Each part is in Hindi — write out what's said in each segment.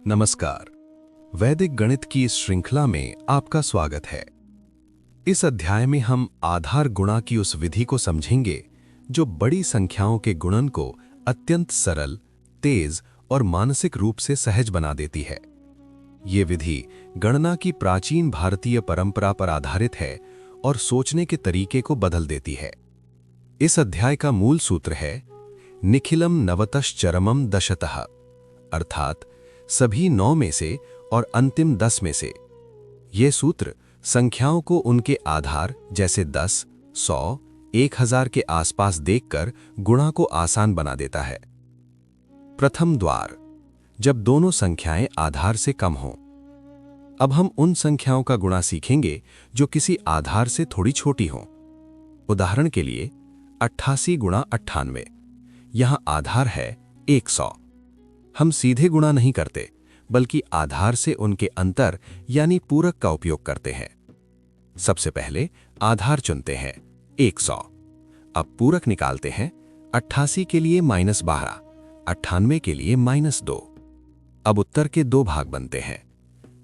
नमस्कार। वैदिक गणित की इस श्रृंखला में आपका स्वागत है। इस अध्याय में हम आधार गुणा की उस विधि को समझेंगे जो बड़ी संख्याओं के गुणन को अत्यंत सरल, तेज और मानसिक रूप से सहज बना देती है। ये विधि गणना की प्राचीन भारतीय परंपरा पर आधारित है और सोचने के तरीके को बदल देती है। इस अध्याय का मूल सूत्र है निखिलम नवतश्चरमम दशतः, अर्थात सभी 9 में से और अंतिम 10 में से। यह सूत्र संख्याओं को उनके आधार जैसे 10, 100, 1000 के आसपास देखकर गुणा को आसान बना देता है। प्रथम द्वार, जब दोनों संख्याएं आधार से कम हों। अब हम उन संख्याओं का गुणा सीखेंगे जो किसी आधार से थोड़ी छोटी हों। उदाहरण के लिए 88 गुणा 98, यहां आधार है 100। हम सीधे गुणा नहीं करते, बल्कि आधार से उनके अंतर यानी पूरक का उपयोग करते हैं। सबसे पहले आधार चुनते हैं 100। अब पूरक निकालते हैं। 88 के लिए -12, 98 के लिए -2। अब उत्तर के 2 भाग बनते हैं।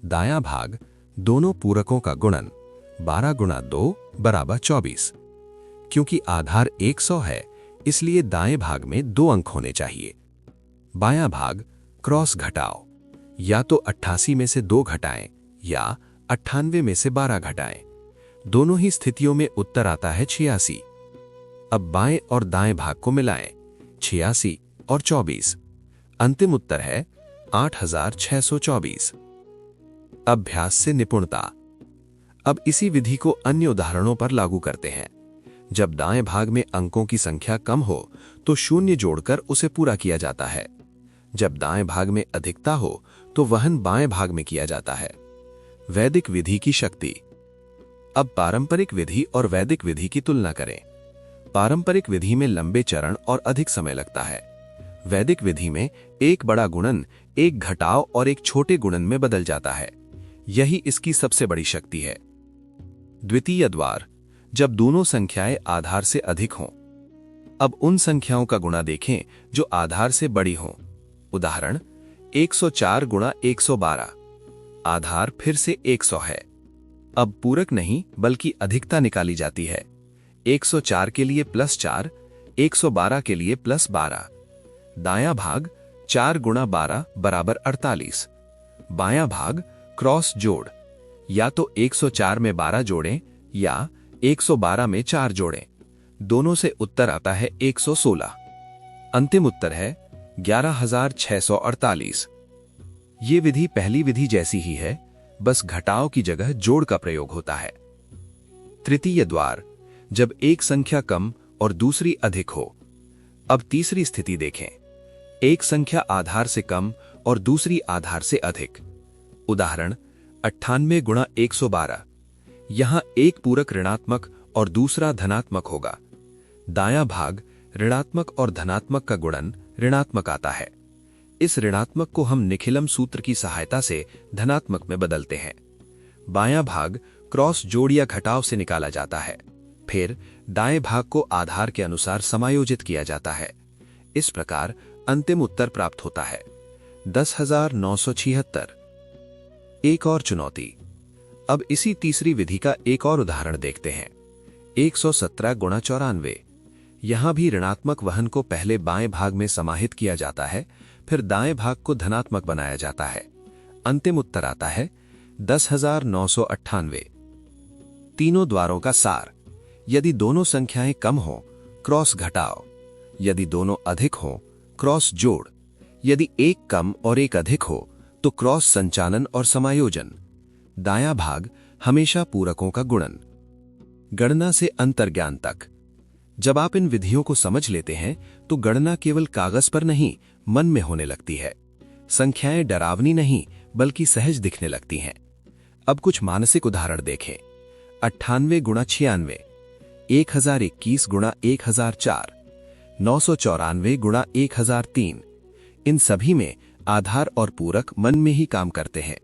दायां भाग दोनों पूरकों का गुणन, 12 गुणा 2 बराबर 24। क्योंकि आधार 100 है, इसलिए दाएं भाग में 2 अंक होने चाहिए। बायां भाग क्रॉस घटाओ, या तो 88 में से 2 घटाएं या 98 में से 12 घटाएं। दोनों ही स्थितियों में उत्तर आता है 86। अब बाएं और दाएं भाग को मिलाएं, 86 और 24। अंतिम उत्तर है 8624। अभ्यास से निपुणता। अब इसी विधि को अन्य उदाहरणों पर लागू करते हैं। जब दाएं भाग में अंकों की संख्या कम हो तो शून्य जोड़कर उसे पूरा किया जाता है। जब दाएं भाग में अधिकता हो तो वहन बाएं भाग में किया जाता है। वैदिक विधि की शक्ति। अब पारंपरिक विधि और वैदिक विधि की तुलना करें। पारंपरिक विधि में लंबे चरण और अधिक समय लगता है। वैदिक विधि में एक बड़ा गुणन एक घटाव और एक छोटे गुणन में बदल जाता है। यही इसकी सबसे बड़ी शक्ति है। द्वितीय द्वार, जब दोनों संख्याएं आधार से अधिक हों। अब उन संख्याओं का गुणा देखें जो आधार से बड़ी हों। उदाहरण 104 गुणा 112, आधार फिर से 100 है। अब पूरक नहीं बल्कि अधिकता निकाली जाती है। 104 के लिए +4, 112 के लिए +12। दायां भाग 4 गुणा 12 बराबर 48। बायां भाग क्रॉस जोड़, या तो 104 में 12 जोड़ें या 112 में 4 जोड़ें। दोनों से उत्तर आता है 116। अंतिम उत्तर है 11648। ये विधि पहली विधि जैसी ही है, बस घटाव की जगह जोड़ का प्रयोग होता है। तृतीय द्वार, जब एक संख्या कम और दूसरी अधिक हो। अब तीसरी स्थिति देखें। एक संख्या आधार से कम और दूसरी आधार से अधिक। उदाहरण 98 गुणा 112, यहां एक पूरक ऋणात्मक और दूसरा धनात्मक होगा। दायां भाग ऋणात्मक और धनात्मक का गुणन ऋणात्मक आता है। इस ऋणात्मक को हम निखिलम सूत्र की सहायता से धनात्मक में बदलते हैं। बायां भाग क्रॉस जोड़ या घटाव से निकाला जाता है। फिर दाएं भाग को आधार के अनुसार समायोजित किया जाता है। इस प्रकार अंतिम उत्तर प्राप्त होता है 10,976। एक और चुनौती। अब इसी तीसरी विधि का एक और उदाहरण देखते हैं। 117 गुणा 94, यहां भी ऋणात्मक वहन को पहले बाएं भाग में समाहित किया जाता है, फिर दाएं भाग को धनात्मक बनाया जाता है। अंतिम उत्तर आता है 10,998। तीनों द्वारों का सार। यदि दोनों संख्याएं कम हो, क्रॉस घटाओ। यदि दोनों अधिक हो, क्रॉस जोड़। यदि एक कम और एक अधिक हो तो क्रॉस संचालन और समायोजन। दायां भाग हमेशा पूरकों का गुणन। गणना से अंतर्ज्ञान तक। जब आप इन विधियों को समझ लेते हैं तो गणना केवल कागज पर नहीं, मन में होने लगती है। संख्याएं डरावनी नहीं बल्कि सहज दिखने लगती हैं। अब कुछ मानसिक उदाहरण देखें। 98 गुणा 96, 1021 गुणा 1004, 994 गुणा 1003। इन सभी में आधार और पूरक मन में ही काम करते हैं।